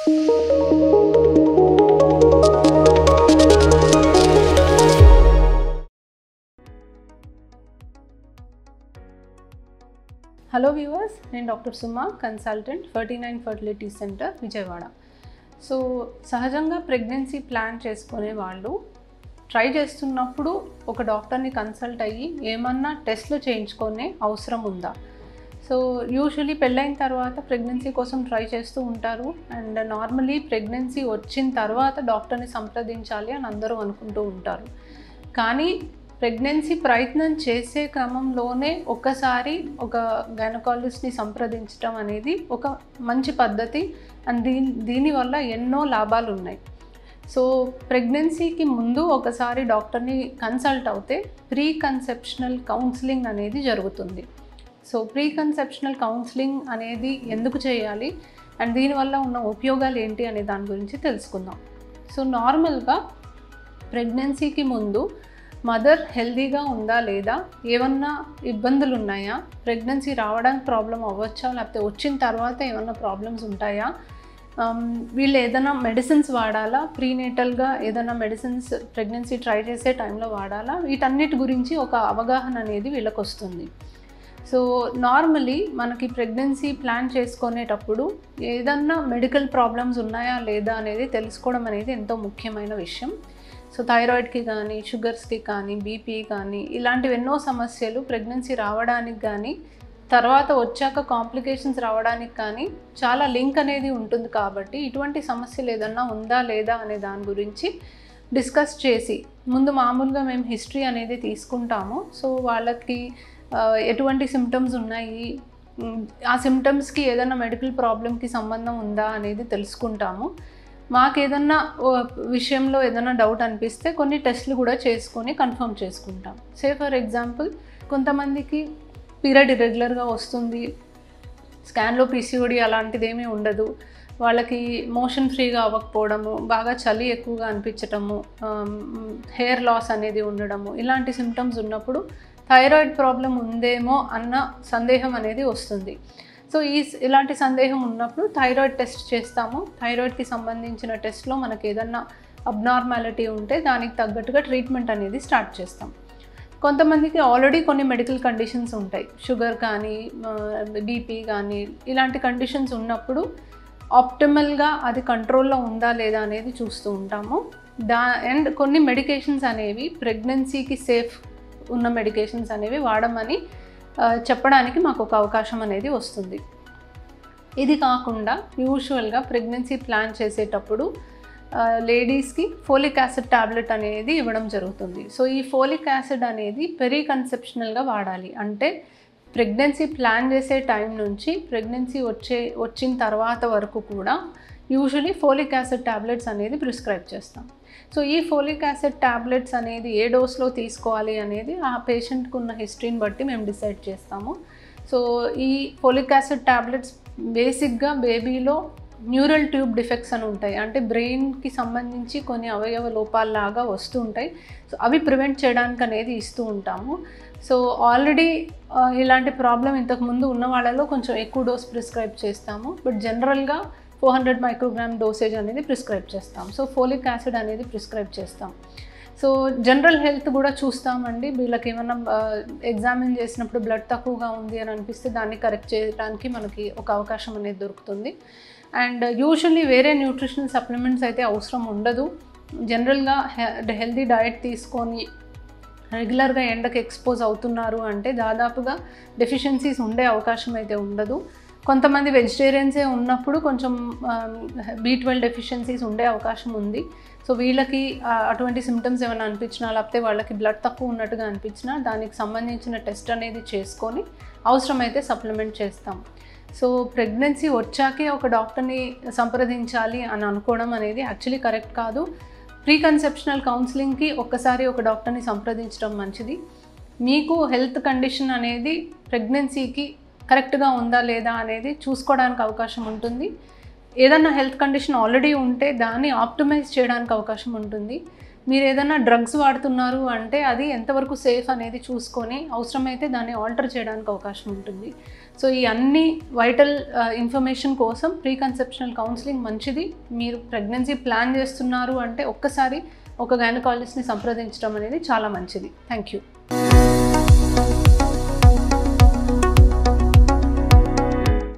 Hello viewers, నేను doctor Suma, consultant 39 fertility centre Vijayawada. So సహజంగా pregnancy plan చేసుకునే వాళ్ళు ట్రై చేస్తున్నప్పుడు ఒక డాక్టర్ని కన్సల్ట్ అయ్యి ఏమన్నా టెస్ట్లు చేయించుకునే అవసరం ఉందా? సో యూజువలీ పెళ్ళైన తర్వాత ప్రెగ్నెన్సీ కోసం ట్రై చేస్తూ ఉంటారు. అండ్ నార్మలీ ప్రెగ్నెన్సీ వచ్చిన తర్వాత డాక్టర్ని సంప్రదించాలి అని అందరూ అనుకుంటూ ఉంటారు. కానీ ప్రెగ్నెన్సీ ప్రయత్నం చేసే క్రమంలోనే ఒక్కసారి ఒక గైనకాలజిస్ట్ని సంప్రదించడం అనేది ఒక మంచి పద్ధతి. అండ్ దీనివల్ల ఎన్నో లాభాలు ఉన్నాయి. సో ప్రెగ్నెన్సీకి ముందు ఒకసారి డాక్టర్ని కన్సల్ట్ అవుతే ప్రీ కన్సెప్షనల్ కౌన్సిలింగ్ అనేది జరుగుతుంది. సో ప్రీ కన్సెప్షనల్ కౌన్సిలింగ్ అనేది ఎందుకు చేయాలి అండ్ దీనివల్ల ఉన్న ఉపయోగాలు ఏంటి అనే దాని గురించి తెలుసుకుందాం. సో నార్మల్గా ప్రెగ్నెన్సీకి ముందు మదర్ హెల్దీగా ఉందా లేదా, ఏమన్నా ఇబ్బందులు ఉన్నాయా, ప్రెగ్నెన్సీ రావడానికి ప్రాబ్లం అవ్వచ్చా, లేకపోతే వచ్చిన తర్వాత ఏమన్నా ప్రాబ్లమ్స్ ఉంటాయా, వీళ్ళు ఏదైనా మెడిసిన్స్ వాడాలా, ప్రీనేటల్గా ఏదైనా మెడిసిన్స్ ప్రెగ్నెన్సీ ట్రై చేసే టైంలో వాడాలా, వీటన్నిటి గురించి ఒక అవగాహన అనేది వీళ్ళకి వస్తుంది. సో నార్మలీ మనకి ప్రెగ్నెన్సీ ప్లాన్ చేసుకునేటప్పుడు ఏదన్నా మెడికల్ ప్రాబ్లమ్స్ ఉన్నాయా లేదా అనేది తెలుసుకోవడం అనేది ఎంతో ముఖ్యమైన విషయం. సో థైరాయిడ్కి కానీ, షుగర్స్కి కానీ, బీపీ కానీ ఇలాంటివి ఎన్నో సమస్యలు ప్రెగ్నెన్సీ రావడానికి కానీ తర్వాత వచ్చాక కాంప్లికేషన్స్ రావడానికి కానీ చాలా లింక్ అనేది ఉంటుంది. కాబట్టి ఇటువంటి సమస్యలు ఏదన్నా ఉందా లేదా అనే దాని గురించి డిస్కస్ చేసి ముందు మామూలుగా మేము హిస్టరీ అనేది తీసుకుంటాము. సో వాళ్ళకి ఎటువంటి సిమ్టమ్స్ ఉన్నాయి, ఆ సిమ్టమ్స్కి ఏదైనా మెడికల్ ప్రాబ్లమ్కి సంబంధం ఉందా అనేది తెలుసుకుంటాము. మాకు ఏదన్నా విషయంలో ఏదైనా డౌట్ అనిపిస్తే కొన్ని టెస్ట్లు కూడా చేసుకొని కన్ఫర్మ్ చేసుకుంటాం. సే ఫర్ ఎగ్జాంపుల్, కొంతమందికి పీరియడ్ ఇర్రెగ్యులర్గా వస్తుంది, స్కాన్లో పీసీఓడి అలాంటిది ఏమీ ఉండదు, వాళ్ళకి మోషన్ ఫ్రీగా అవ్వకపోవడము, బాగా చలి ఎక్కువగా అనిపించటము, హెయిర్ లాస్ అనేది ఉండడము, ఇలాంటి సిమ్టమ్స్ ఉన్నప్పుడు థైరాయిడ్ ప్రాబ్లం ఉందేమో అన్న సందేహం అనేది వస్తుంది. సో ఇలాంటి సందేహం ఉన్నప్పుడు థైరాయిడ్ టెస్ట్ చేస్తాము. థైరాయిడ్కి సంబంధించిన టెస్ట్లో మనకి ఏదన్నా అబ్నార్మాలిటీ ఉంటే దానికి తగ్గట్టుగా ట్రీట్మెంట్ అనేది స్టార్ట్ చేస్తాం. కొంతమందికి ఆల్రెడీ కొన్ని మెడికల్ కండిషన్స్ ఉంటాయి, షుగర్ కానీ, బీపీ కానీ, ఇలాంటి కండిషన్స్ ఉన్నప్పుడు ఆప్టిమల్గా అది కంట్రోల్లో ఉందా లేదా అనేది చూస్తూ ఉంటాము. అండ్ కొన్ని మెడికేషన్స్ అనేవి ప్రెగ్నెన్సీకి సేఫ్ ఉన్న మెడికేషన్స్ అనేవి వాడమని చెప్పడానికి మాకు ఒక అవకాశం అనేది వస్తుంది. ఇది కాకుండా యూజువల్గా ప్రెగ్నెన్సీ ప్లాన్ చేసేటప్పుడు లేడీస్కి ఫోలిక్ యాసిడ్ ట్యాబ్లెట్ అనేది ఇవ్వడం జరుగుతుంది. సో ఈ ఫోలిక్ యాసిడ్ అనేది పెరీ కన్సెప్షనల్గా వాడాలి. అంటే ప్రెగ్నెన్సీ ప్లాన్ చేసే టైం నుంచి ప్రెగ్నెన్సీ వచ్చిన తర్వాత వరకు కూడా యూజువలీ ఫోలిక్ యాసిడ్ ట్యాబ్లెట్స్ అనేది ప్రిస్క్రైబ్ చేస్తాం. సో ఈ ఫోలిక్ యాసిడ్ ట్యాబ్లెట్స్ అనేది ఏ డోస్లో తీసుకోవాలి అనేది ఆ పేషెంట్కి ఉన్న హిస్టరీని బట్టి మేము డిసైడ్ చేస్తాము. సో ఈ ఫోలిక్ యాసిడ్ ట్యాబ్లెట్స్ బేసిక్గా బేబీలో న్యూరల్ ట్యూబ్ డిఫెక్ట్స్ అని ఉంటాయి, అంటే బ్రెయిన్కి సంబంధించి కొన్ని అవయవ లోపాలలాగా వస్తూ ఉంటాయి. సో అవి ప్రివెంట్ చేయడానికి అనేది ఇస్తూ ఉంటాము. సో ఆల్రెడీ ఇలాంటి ప్రాబ్లం ఇంతకుముందు ఉన్న వాళ్ళలో కొంచెం ఎక్కువ డోస్ ప్రిస్క్రైబ్ చేస్తాము. బట్ జనరల్గా 400 మైక్రోగ్రామ్ డోసేజ్ అనేది ప్రిస్క్రైబ్ చేస్తాం. సో ఫోలిక్ యాసిడ్ అనేది ప్రిస్క్రైబ్ చేస్తాం. సో జనరల్ హెల్త్ కూడా చూస్తామండి. వీళ్ళకి ఏమైనా ఎగ్జామిన్ చేసినప్పుడు బ్లడ్ తక్కువగా ఉంది అని అనిపిస్తే దాన్ని కరెక్ట్ చేయడానికి మనకి ఒక అవకాశం అనేది దొరుకుతుంది. అండ్ యూజువల్లీ వేరే న్యూట్రిషనల్ సప్లిమెంట్స్ అయితే అవసరం ఉండదు. జనరల్గా హెల్తీ డయట్ తీసుకొని రెగ్యులర్గా ఎండకి ఎక్స్పోజ్ అవుతున్నారు అంటే దాదాపుగా డెఫిషియన్సీస్ ఉండే అవకాశం అయితే ఉండదు. కొంతమంది వెజిటేరియన్సే ఉన్నప్పుడు కొంచెం B12 డెఫిషియన్సీస్ ఉండే అవకాశం ఉంది. సో వీళ్ళకి అటువంటి సిమ్టమ్స్ ఏమైనా అనిపించినా, లేకపోతే వాళ్ళకి బ్లడ్ తక్కువ ఉన్నట్టుగా అనిపించినా దానికి సంబంధించిన టెస్ట్ అనేది చేసుకొని అవసరమైతే సప్లిమెంట్ చేస్తాం. సో ప్రెగ్నెన్సీ వచ్చాకే ఒక డాక్టర్ని సంప్రదించాలి అని అనుకోవడం అనేది యాక్చువల్లీ కరెక్ట్ కాదు. ప్రీ కన్సెప్షనల్ కౌన్సిలింగ్కి ఒక్కసారి ఒక డాక్టర్ని సంప్రదించడం మంచిది. మీకు హెల్త్ కండిషన్ అనేది ప్రెగ్నెన్సీకి కరెక్ట్గా ఉందా లేదా అనేది చూసుకోవడానికి అవకాశం ఉంటుంది. ఏదన్నా హెల్త్ కండిషన్ ఆల్రెడీ ఉంటే దాన్ని ఆప్టిమైజ్ చేయడానికి అవకాశం ఉంటుంది. మీరు ఏదైనా డ్రగ్స్ వాడుతున్నారు అంటే అది ఎంతవరకు సేఫ్ అనేది చూసుకొని అవసరమైతే దాన్ని ఆల్టర్ చేయడానికి అవకాశం ఉంటుంది. సో ఈ అన్ని వైటల్ ఇన్ఫర్మేషన్ కోసం ప్రీ కన్సెప్షనల్ కౌన్సిలింగ్ మంచిది. మీరు ప్రెగ్నెన్సీ ప్లాన్ చేస్తున్నారు అంటే ఒక్కసారి ఒక గైనకాలజిస్ట్ని సంప్రదించడం అనేది చాలా మంచిది. Thank you.